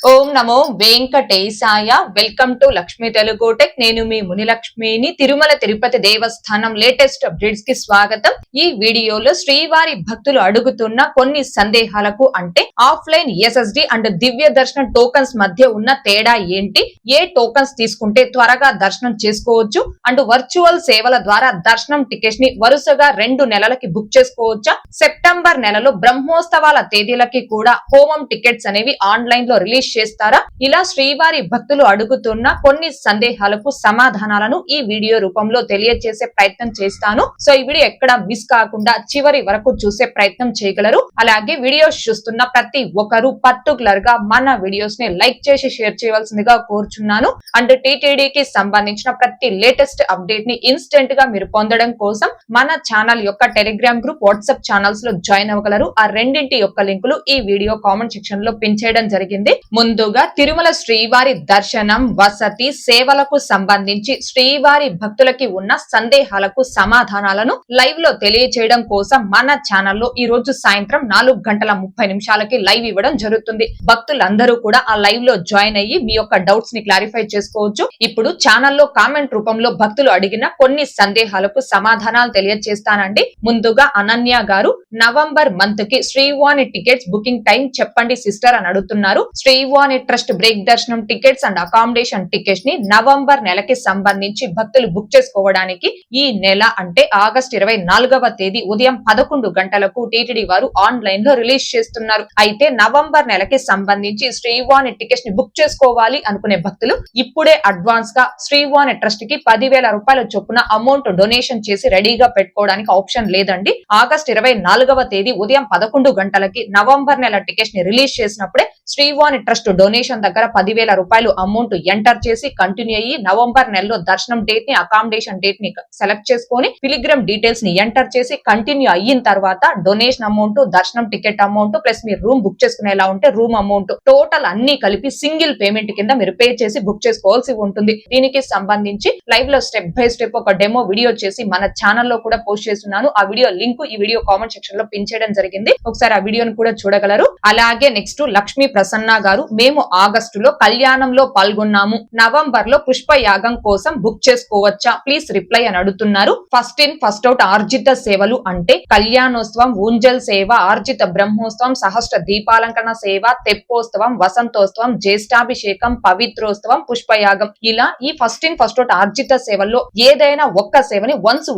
Om Namo Venkatesaya. Welcome to Lakshmi Telugu tech. నేను మీ మునిలక్ష్మిని. తిరుమల తిరుపతి దేవస్థానం latest updates కి స్వాగతం. ఈ వీడియోలో శ్రీవారి భక్తులు అడుగుతున్న కొన్ని సందేహాలకు అంటే ఆఫ్లైన్ ఎస్ఎస్డి అండ్ దివ్య దర్శనం టోకన్స్ మధ్య ఉన్న తేడా ఏంటి, ఏ టోకన్స్ తీసుకుంటే త్వరగా దర్శనం చేసుకోవచ్చు అండ్ వర్చువల్ సేవల ద్వారా దర్శనం టికెట్స్ ని వరుసగా 2 నెలలకి బుక్ చేసుకోవచ్చా, సెప్టెంబర్ నెలలో బ్రహ్మోత్సవాల తేదీలకి కూడా హోమం టికెట్స్ అనేవి ఆన్లైన్ లో రిలీజ్ చేస్తారా, ఇలా శ్రీవారి భక్తులు అడుగుతున్న కొన్ని సందేహాలకు సమాధానాలను ఈ వీడియో రూపంలో తెలియజేసే ప్రయత్నం చేస్తాను. సో ఈ వీడియో ఎక్కడ మిస్ కాకుండా చివరి వరకు చూసే ప్రయత్నం చేయగలరు. అలాగే వీడియోస్ చూస్తున్న ప్రతి ఒక్కరు పర్టికులర్ గా మన వీడియోస్ ని లైక్ చేసి షేర్ చేయవలసిందిగా కోరుచున్నాను. అండ్ టీటీడీకి సంబంధించిన ప్రతి లేటెస్ట్ అప్డేట్ ని ఇన్స్టెంట్ గా మీరు పొందడం కోసం మన ఛానల్ యొక్క టెలిగ్రామ్ గ్రూప్, వాట్సాప్ ఛానల్స్ లో జాయిన్ అవ్వగలరు. ఆ రెండింటి యొక్క లింకులు ఈ వీడియో కామెంట్ సెక్షన్ లో పిన్ చేయడం జరిగింది. ముందుగా తిరుమల శ్రీవారి దర్శనం, వసతి, సేవలకు సంబంధించి శ్రీవారి భక్తులకి ఉన్న సందేహాలకు సమాధానాలను లైవ్ లో తెలియచేయడం కోసం మన ఛానల్లో ఈ రోజు సాయంత్రం 4:30 లైవ్ ఇవ్వడం జరుగుతుంది. భక్తులందరూ కూడా ఆ లైవ్ లో జాయిన్ అయ్యి మీ యొక్క డౌట్స్ ని క్లారిఫై చేసుకోవచ్చు. ఇప్పుడు ఛానల్లో కామెంట్ రూపంలో భక్తులు అడిగిన కొన్ని సందేహాలకు సమాధానాలు తెలియజేస్తానండి. ముందుగా అనన్య గారు నవంబర్ మంత్ కి శ్రీవాణి టికెట్స్ బుకింగ్ టైం చెప్పండి సిస్టర్ అని అడుగుతున్నారు. శ్రీవాణి ట్రస్ట్ బ్రేక్ దర్శనం టికెట్స్ అండ్ అకామిడేషన్ టికెట్స్ ని నవంబర్ నెలకి సంబంధించి భక్తులు బుక్ చేసుకోవడానికి ఈ నెల అంటే ఆగస్టు 24వ తేదీ ఉదయం 11 గంటలకు టీటీడీ వారు ఆన్లైన్ లో రిలీజ్ చేస్తున్నారు. అయితే నవంబర్ నెలకి సంబంధించి శ్రీవాణి టికెట్స్ ని బుక్ చేసుకోవాలి అనుకునే భక్తులు ఇప్పుడే అడ్వాన్స్ గా శ్రీవాణి ట్రస్ట్ కి 10,000 రూపాయల చొప్పున అమౌంట్ డొనేషన్ చేసి రెడీగా పెట్టుకోవడానికి ఆప్షన్ లేదండి. ఆగస్టు 24వ తేదీ ఉదయం 11 గంటలకి నవంబర్ నెల టికెట్స్ ని రిలీజ్ చేసినప్పుడే శ్రీవాణి ట్రస్ట్ డొనేషన్ దగ్గర 10,000 రూపాయలు అమౌంట్ ఎంటర్ చేసి కంటిన్యూ అయ్యి నవంబర్ నెలలో దర్శనం డేట్ ని, అకామిడేషన్ డేట్ ని సెలెక్ట్ చేసుకొని పిలిగ్రమ్ డీటెయిల్స్ ని ఎంటర్ చేసి కంటిన్యూ అయిన తర్వాత డొనేషన్ అమౌంట్, దర్శనం టికెట్ అమౌంట్ ప్లస్ మీరు రూమ్ బుక్ చేసుకునేలా ఉంటే రూమ్ అమౌంట్ టోటల్ అన్ని కలిపి సింగిల్ పేమెంట్ కింద మీరు పే చేసి బుక్ చేసుకోవాల్సి ఉంటుంది. దీనికి సంబంధించి లైవ్ లో స్టెప్ బై స్టెప్ ఒక డెమో వీడియో చేసి మన ఛానల్లో కూడా పోస్ట్ చేస్తున్నాను. ఆ వీడియో లింక్ ఈ వీడియో కామెంట్ సెక్షన్ లో పిన్ చేయడం జరిగింది. ఒకసారి ఆ వీడియోను కూడా చూడగలరు. అలాగే నెక్స్ట్ లక్ష్మీ ప్రసన్న గారు, మేము ఆగస్టులో కళ్యాణంలో పాల్గొన్నాము, నవంబర్ లో పుష్ప యాగం కోసం బుక్ చేసుకోవచ్చా, ప్లీజ్ రిప్లై అని అడుగుతున్నారు. ఫస్ట్ ఇన్ ఫస్ట్ అవుట్ ఆర్జిత సేవలు అంటే కళ్యాణోత్సవం, ఊంజల్ సేవ, ఆర్జిత బ్రహ్మోత్సవం, సహస్ర దీపాలంకరణ సేవ, తెప్పోత్సవం, వసంతోత్సవం, జ్యేష్ఠాభిషేకం, పవిత్రోత్సవం, పుష్పయాగం, ఇలా ఈ ఫస్ట్ ఇన్ ఫస్ట్ అవుట్ ఆర్జిత సేవల్లో ఏదైనా ఒక్క సేవని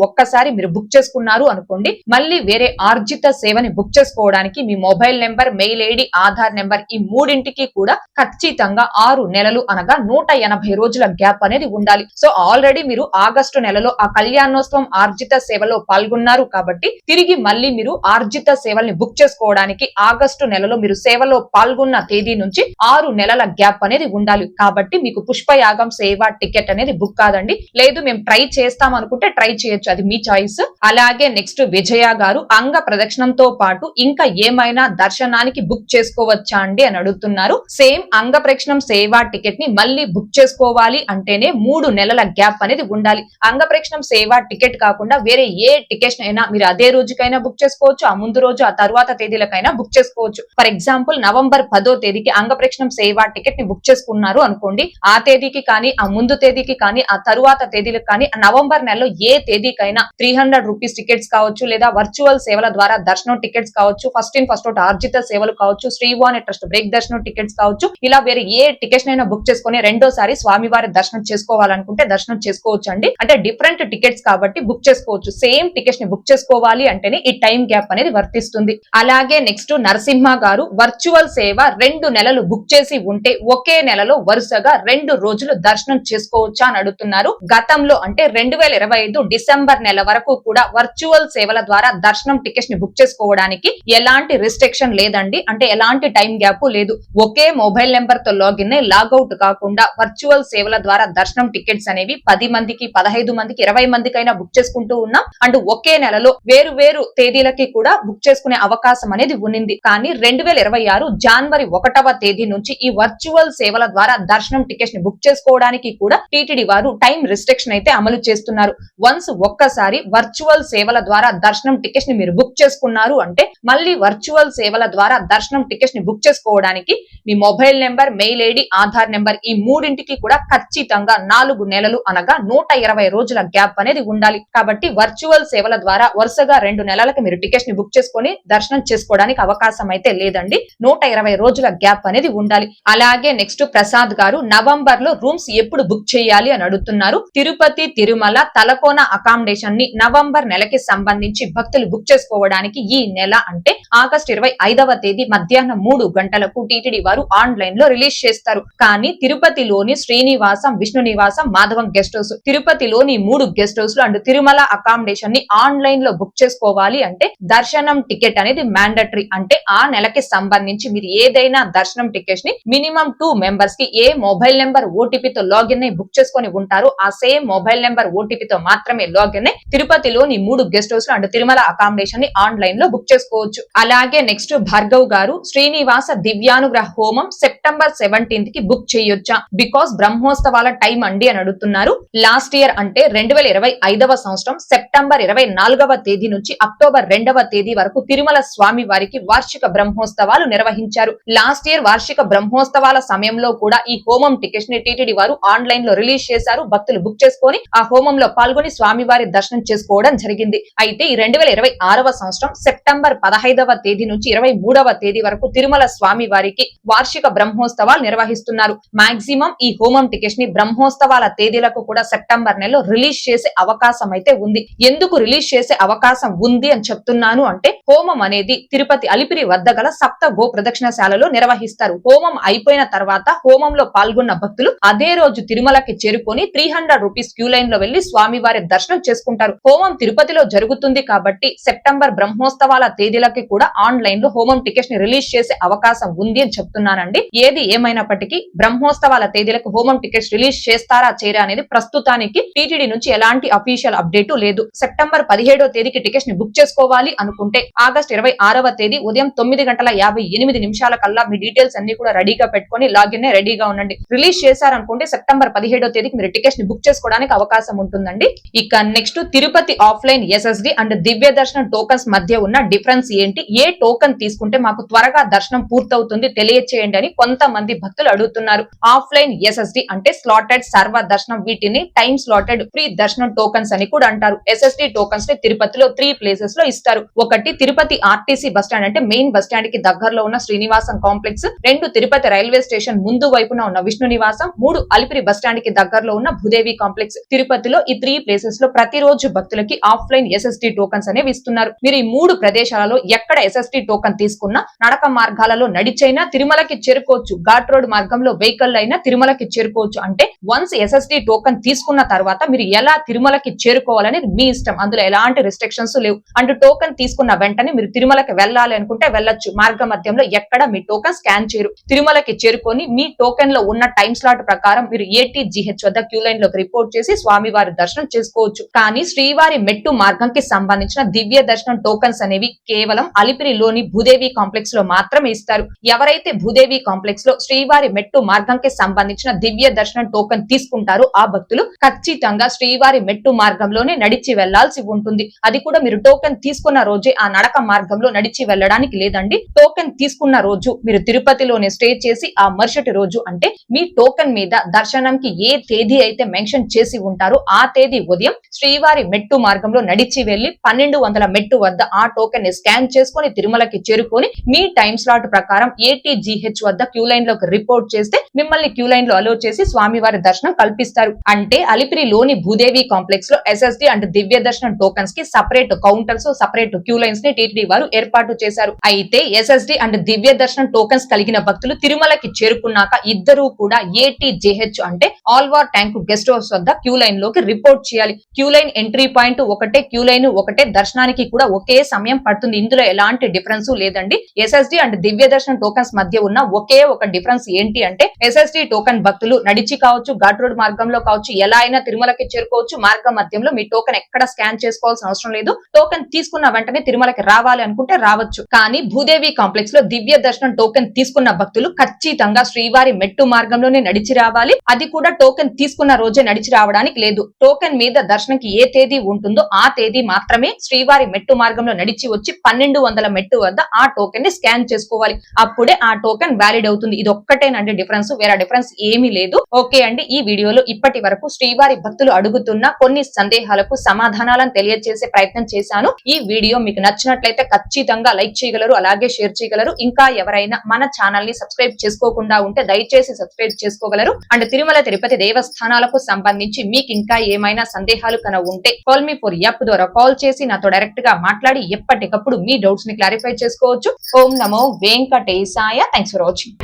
ఒక్కసారి మీరు బుక్ చేసుకున్నారు అనుకోండి, మళ్ళీ వేరే ఆర్జిత సేవని బుక్ చేసుకోవడానికి మీ mobile number, mail ID, Aadhaar number ఈ మూడింటికి కూడా ఖచ్చితంగా 6 నెలలు అనగా 180 రోజుల గ్యాప్ అనేది ఉండాలి. సో ఆల్రెడీ మీరు ఆగస్టు నెలలో ఆ కళ్యాణోత్సవం ఆర్జిత సేవలో పాల్గొన్నారు కాబట్టి తిరిగి మళ్ళీ మీరు ఆర్జిత సేవల్ని బుక్ చేసుకోవడానికి ఆగస్టు నెలలో మీరు సేవలో పాల్గొన్న తేదీ నుంచి 6 నెలల గ్యాప్ అనేది ఉండాలి. కాబట్టి మీకు పుష్పయాగం సేవ టికెట్ అనేది బుక్ కాదండి. లేదు మేము ట్రై చేస్తాం అనుకుంటే ట్రై చేయొచ్చు, అది మీ చాయిస్. అలాగే నెక్స్ట్ విజయ గారు, అంగ ప్రదక్షిణంతో పాటు ఇంకా ఏమైనా దర్శనానికి బుక్ చేసుకోవచ్చా అండి అని అడుగుతున్నారు. సేమ్ అంగ ప్రదక్షిణం సేవా టికెట్ ని మళ్ళీ బుక్ చేసుకోవాలి అంటేనే 3 నెలల గ్యాప్ అనేది ఉండాలి. అంగ ప్రదక్షిణం సేవా టికెట్ కాకుండా వేరే ఏ టికెట్ అయినా మీరు అదే రోజుకైనా బుక్ చేసుకోవచ్చు, ఆ ముందు రోజు, ఆ తర్వాత తేదీలకైనా బుక్ చేసుకోవచ్చు. ఫర్ ఎగ్జాంపుల్ నవంబర్ 10వ తేదీకి అంగ ప్రదక్షిణం సేవా టికెట్ ని బుక్ చేసుకున్నారు అనుకోండి, ఆ తేదీకి కానీ, ఆ ముందు తేదీకి కానీ, ఆ తరువాత తేదీలకు కానీ, నవంబర్ నెలలో ఏ తేదీకైనా 300 రూపీస్ టికెట్స్ కావచ్చు, లేదా వర్చువల్ సేవల ద్వారా దర్శనం టికెట్స్ కావచ్చు, ఫస్ట్ ఇన్ ఫస్ట్ అవుట్ ఆర్జిత సేవలు కావచ్చు, శ్రీవాణి ట్రస్ట్ బ్రేక్ దర్శనం టికెట్స్ కావచ్చు, ఇలా వేరే ఏ టికెట్స్ అయినా బుక్ చేసుకుని రెండోసారి స్వామివారి దర్శనం చేసుకోవాలనుకుంటే దర్శనం చేసుకోవచ్చు అండి. అంటే డిఫరెంట్ టికెట్స్ కాబట్టి బుక్ చేసుకోవచ్చు. సేమ్ టికెట్స్ ని బుక్ చేసుకోవాలి అంటేనే ఈ టైం గ్యాప్ అనేది వర్తిస్తుంది. అలాగే నెక్స్ట్ నరసింహ గారు, వర్చువల్ సేవ 2 నెలలు బుక్ చేసి ఉంటే ఒకే నెలలో వరుసగా 2 రోజులు దర్శనం చేసుకోవచ్చా అని అడుగుతున్నారు. గతంలో అంటే 2025 డిసెంబర్ నెల వరకు కూడా వర్చువల్ సేవల ద్వారా దర్శనం టికెట్స్ ని బుక్ చేసుకోవడానికి ఎలాంటి రిస్ట్రిక్షన్ లేదండి. అంటే ఎలాంటి టైం గ్యాప్ లేదు. ఒకే మొబైల్ నెంబర్ తో లాగిన్ అయి లాగౌట్ కాకుండా వర్చువల్ సేవల ద్వారా దర్శనం టికెట్స్ అనేవి 10 మందికి, 15 మందికి, 20 మందికైనా బుక్ చేసుకుంటూ ఉన్నాం. అండ్ ఒకే నెలలో వేరు తేదీలకి కూడా బుక్ చేసుకునే అవకాశం అనేది ఉన్నింది. కానీ 2026 జనవరి 1వ తేదీ నుంచి ఈ వర్చువల్ సేవల ద్వారా దర్శనం టికెట్స్ ని బుక్ చేసుకోవడానికి కూడా టీటీడీ వారు టైం రిస్ట్రిక్షన్ అయితే అమలు చేస్తున్నారు. వన్స్ ఒక్కసారి వర్చువల్ సేవల ద్వారా దర్శనం టికెట్స్ ని మీరు బుక్ చేసుకున్నారు అంటే మళ్ళీ వర్చువల్ సేవల ద్వారా దర్శనం టికెట్స్ ని బుక్ చేసుకోవడానికి మీ మీ mobile number, mail ID, Aadhaar number ఈ మూడింటికి కూడా ఖచ్చితంగా 4 నెలలు అనగా 120 రోజుల గ్యాప్ అనేది ఉండాలి. కాబట్టి వర్చువల్ సేవల ద్వారా వరుసగా 2 నెలలకు మీరు టికెట్స్ ని బుక్ చేసుకొని దర్శనం చేసుకోవడానికి అవకాశం అయితే లేదండి. 120 రోజుల గ్యాప్ అనేది ఉండాలి. అలాగే నెక్స్ట్ ప్రసాద్ గారు నవంబర్ లో రూమ్స్ ఎప్పుడు బుక్ చేయాలి అని అడుగుతున్నారు. తిరుపతి, తిరుమల, తలకోన అకామిడేషన్ ని నవంబర్ నెలకి సంబంధించి భక్తులు బుక్ చేసుకోవడానికి ఈ నెల అంటే ఆగస్టు 25వ తేదీ మధ్యాహ్నం 3 గంటలకు టీటీడీ వారు ఆన్లైన్ లో రిలీజ్ చేస్తారు. కానీ తిరుపతిలోని శ్రీనివాసం, విష్ణు నివాసం, మాధవం గెస్ట్ హౌస్, తిరుపతిలోని 3 guest house and Tirumala accommodation ని ఆన్లైన్ లో బుక్ చేసుకోవాలి అంటే దర్శనం టికెట్ అనేది మ్యాండటరీ. అంటే ఆ నెలకి సంబంధించి మీరు ఏదైనా దర్శనం టికెట్స్ ని మినిమం 2 మెంబర్స్ కి ఏ మొబైల్ నెంబర్ ఓటీపీతో లాగిన్ అయి బుక్ చేసుకొని ఉంటారో ఆ సేమ్ మొబైల్ నెంబర్ ఓటీపీతో మాత్రమే లాగిన్ అయి తిరుపతిలోని 3 guest house and Tirumala accommodation ని ఆన్లైన్ లో బుక్ చేసుకోవచ్చు. అలాగే నెక్స్ట్ భార్గవ్ గారు శ్రీనివాస దివ్యానుగ్రహ హోమం సెప్టెంబర్ 17th కి బుక్ చేయొచ్చా బికాస్ బ్రహ్మోత్సవాల టైం అండి అని అడుగుతున్నారు. లాస్ట్ ఇయర్ అంటే 2025వ సంవత్సరం సెప్టెంబర్ 24వ తేదీ నుంచి అక్టోబర్ 2వ తేదీ వరకు తిరుమల స్వామి వారికి వార్షిక బ్రహ్మోత్సవాలు నిర్వహించారు. లాస్ట్ ఇయర్ వార్షిక బ్రహ్మోత్సవాల సమయంలో కూడా ఈ హోమం టికెట్స్ ని టీటీడీ వారు ఆన్లైన్ లో రిలీజ్ చేశారు. భక్తులు బుక్ చేసుకొని ఆ హోమంలో పాల్గొని స్వామి వారి దర్శనం చేసుకోవడం జరిగింది. అయితే ఈ 2026వ సంవత్సరం సెప్టెంబర్ 15వ తేదీ నుంచి 23వ తేదీ వరకు తిరుమల స్వామి వారికి వార్షిక బ్రహ్మోత్సవాలు నిర్వహిస్తున్నారు. మాక్సిమం ఈ హోమం టికెట్స్ ని బ్రహ్మోత్సవాల తేదీలకు కూడా సెప్టెంబర్ నెలలో రిలీజ్ చేసే అవకాశం అయితే ఉంది. ఎందుకు రిలీజ్ చేసే అవకాశం ఉంది అని చెప్తున్నాను అంటే హోమం అనేది తిరుపతి అలిపిరి వద్ద గల సప్త గో ప్రదక్షిణశాలలో నిర్వహిస్తారు. హోమం అయిపోయిన తర్వాత హోమంలో పాల్గొన్న భక్తులు అదే రోజు తిరుమలకి చేరుకొని 300 రూపీస్ క్యూ లైన్ లో వెళ్లి స్వామివారి దర్శనం చేసుకుంటారు. హోమం తిరుపతిలో జరుగుతుంది కాబట్టి సెప్టెంబర్ బ్రహ్మోత్సవాల తేదీలకి కూడా ఆన్లైన్ లో హోమం టికెట్స్ ని రిలీజ్ చేసే అవకాశం ఉంది అని చెప్తున్నానండి. ఏది ఏమైనప్పటికీ బ్రహ్మోత్సవాల తేదీలకు హోమం టికెట్స్ రిలీజ్ చేస్తారా చేయరా అనేది ప్రస్తుతానికి టీటీడీ నుంచి ఎలాంటి అఫీషియల్ అప్డేట్ లేదు. సెప్టెంబర్ 17వ తేదీకి టికెట్స్ ని బుక్ చేసుకోవాలి అనుకుంటే ఆగస్టు 26వ తేదీ ఉదయం 9:58 కల్లా మీ డీటెయిల్స్ అన్ని కూడా రెడీగా పెట్టుకొని లాగిన్ రెడీగా ఉండండి. రిలీజ్ చేశారనుకుంటే సెప్టెంబర్ 17వ తేదీకి మీరు టికెట్స్ ని బుక్ చేసుకోవడానికి అవకాశం ఉంటుందండి. ఇక next Tirupati offline SSD and దివ్య దర్శనం టోకన్స్ మధ్య ఉన్న డిఫరెన్స్ ఏంటి, ఏ టోకన్ తీసుకుంటే మాకు త్వరగా దర్శనం పూర్తవుతుంది తెలియచేయండి అని కొంతమంది భక్తులు అడుగుతున్నారు. ఆఫ్లైన్ ఎస్ఎస్డి అంటే స్లాటెడ్ సర్వ దర్శనం, వీటిని టైం స్లాటెడ్ ఫ్రీ దర్శనం టోకన్స్ అని కూడా అంటారు. ఎస్ఎస్డి టోకన్స్ ని తిరుపతిలో 3 ప్లేసెస్ లో ఇస్తారు. ఒకటి తిరుపతి ఆర్టీసీ బస్ స్టాండ్ అంటే మెయిన్ బస్ స్టాండ్ కి దగ్గరలో ఉన్న Srinivasam complex, 2 Tirupati railway station ముందు వైపున ఉన్న విష్ణు నివాసం, 3 అలిపిరి బస్ స్టాండ్ కి దగ్గరలో ఉన్న భూదేవి కాంప్లెక్స్. తిరుపతిలో ఈ 3 ప్లేసెస్ లో ప్రతిరోజు భక్తులకి ఆఫ్లైన్ ఎస్ఎస్డి టోకన్స్ అనేవి ఇస్తున్నారు. మీరు ఈ 3 ప్రదేశాలలో ఎక్కడ ఎస్ఎస్డి టోకన్ తీసుకున్నా నడక మార్గాలలో నడిచైనా తిరుమలకి చేరుకోవచ్చు. ఘాట్ రోడ్ మార్గంలో వెహికల్ అయినా తిరుమలకి చేరుకోవచ్చు. అంటే వన్స్ ఎస్ఎస్డి టోకన్ తీసుకున్న తర్వాత మీరు ఎలా తిరుమలకి చేరుకోవాలని మీ ఇష్టం. అందులో ఎలాంటి రిస్ట్రిక్షన్స్ లేవు. అండ్ టోకన్ తీసుకున్న వెంటనే మీరు తిరుమలకి వెళ్ళాలి అనుకుంటే వెళ్ళొచ్చు. మార్గ మధ్యంలో ఎక్కడ మీ టోకన్ స్కాన్ చేయరు. తిరుమలకి చేరుకొని మీ టోకెన్ లో ఉన్న టైం స్లాట్ ప్రకారం మీరు ATGH వద్ద క్యూ లైన్ లోకి రిపోర్ట్ చేసి స్వామివారి దర్శనం చేసుకోవచ్చు. కానీ శ్రీవారి మెట్టు మార్గంకి సంబంధించిన దివ్య దర్శనం టోకన్స్ అనేవి కేవలం అలిపిరిలోని భూదేవి కాంప్లెక్స్ లో మాత్రమే ఇస్తారు. ఎవరైతే భూదేవి కాంప్లెక్స్ లో శ్రీవారి మెట్టు మార్గంకి సంబంధించిన దివ్య దర్శనం టోకన్ తీసుకుంటారో ఆ భక్తులు ఖచ్చితంగా శ్రీవారి మెట్టు మార్గంలోనే నడిచి వెళ్లాల్సి ఉంటుంది. అది కూడా మీరు టోకెన్ తీసుకున్న రోజే ఆ నడక మార్గంలో నడిచి వెళ్ళడానికి లేదండి. టోకెన్ తీసుకున్న రోజు మీరు తిరుపతిలోనే స్టే చేసి ఆ మరుసటి రోజు అంటే మీ టోకెన్ మీద దర్శనంకి ఏ తేదీ అయితే మెన్షన్ చేసి ఉంటారో ఆ తేదీ ఉదయం శ్రీవారి మెట్టు మార్గంలో నడిచి వెళ్లి 1200 మెట్టు వద్ద ఆ టోకెన్ ని స్కాన్ చేసుకుని తిరుమలకి చేరుకొని మీ టైం స్లాట్ ప్రకారం ATGH వద్ద క్యూ లైన్ లోకి రిపోర్ట్ చేస్తే మిమ్మల్ని క్యూ లైన్ లో అలో చేసి స్వామివారి దర్శనం కల్పిస్తారు. అంటే అలిపిరిలోని భూదేవి కాంప్లెక్స్ లో SSD అండ్ దివ్య దర్శనం టోకన్స్ కి separate counters, separate queue lines ని టీటీడీ వారు ఏర్పాటు చేశారు. అయితే SSD అండ్ దివ్య దర్శనం టోకన్స్ కలిగిన భక్తులు తిరుమలకి చేరుకున్నాక ఇద్దరూ కూడా ATGH అంటే ఆల్వార్ ట్యాంక్ గెస్ట్ హౌస్ వద్ద క్యూ లైన్ లోకి రిపోర్ట్ చేయాలి. క్యూ లైన్ ఎంట్రీ పాయింట్ ఒకటే, క్యూ లైన్ ఒకటే, దర్శనానికి కూడా ఒకే సమయం పడుతుంది. ఇందులో ఎలాంటి డిఫరెన్స్ లేదండి. SSD అండ్ దివ్య దర్శనం టోకన్స్ మధ్య ఉన్న ఒకే ఒక డిఫరెన్స్ ఏంటి అంటే SSD టోకన్ భక్తులు నడిచి కావచ్చు, ఘాట్ రోడ్ మార్గంలో కావచ్చు, ఎలా అయినా తిరుమలకి చేరుకోవచ్చు. మార్గ మధ్యంలో మీ టోకెన్ ఎక్కడ స్కాన్ చేసుకోవాల్సిన అవసరం లేదు. టోకెన్ తీసుకున్న వెంటనే తిరుమలకి రావాలి అనుకుంటే రావచ్చు. కానీ భూదేవి కాంప్లెక్స్ లో దివ్య దర్శనం టోకెన్ తీసుకున్న భక్తులు ఖచ్చితంగా శ్రీవారి మెట్టు మార్గంలోనే నడిచి రావాలి. అది కూడా టోకెన్ తీసుకున్న రోజే నడిచి రావడానికి లేదు. టోకెన్ మీద దర్శనంకి ఏ తేదీ ఉంటుందో ఆ తేదీ మాత్రమే శ్రీవారి మెట్టు మార్గంలో నడిచి వచ్చి 1200 మెట్టు వద్ద ఆ టోకెన్ ని స్కాన్ చేసుకోవాలి. అప్పుడే ఆ టోకెన్ వ్యాలిడ్ అవుతుంది. ఇది ఒక్కటేనండి డిఫరెన్స్, వేరే డిఫరెన్స్ ఏమీ లేదు. ఓకే అండి, ఈ వీడియోలో ఇప్పటి వరకు శ్రీవారి భక్తులు అడుగుతున్న కొన్ని సందేహాలకు సమాధానాలను తెలియజేసే ప్రయత్నం చేశాను. ఈ వీడియో మీకు నచ్చినట్లయితే ఖచ్చితంగా లైక్ చేయగలరు, అలాగే షేర్ చేయగలరు. ఇంకా ఎవరైనా మన ఛానల్ ని సబ్స్క్రైబ్ చేసుకోకుండా ఉంటే దయచేసి సబ్స్క్రైబ్ చేసుకోగలరు. అండ్ తిరుమల తిరుపతి దేవస్థానాలకు సంబంధించి మీకు ఇంకా ఏమైనా సందేహాలు ఉంటే కాల్ మీ ఫర్ యాప్ ద్వారా కాల్ చేసి నాతో డైరెక్ట్ గా మాట్లాడి ఎప్పటికప్పుడు మీ డౌట్స్ ని క్లారిఫై చేసుకోవచ్చు. ఓం నమో వెంకటేశాయ. Thanks for watching.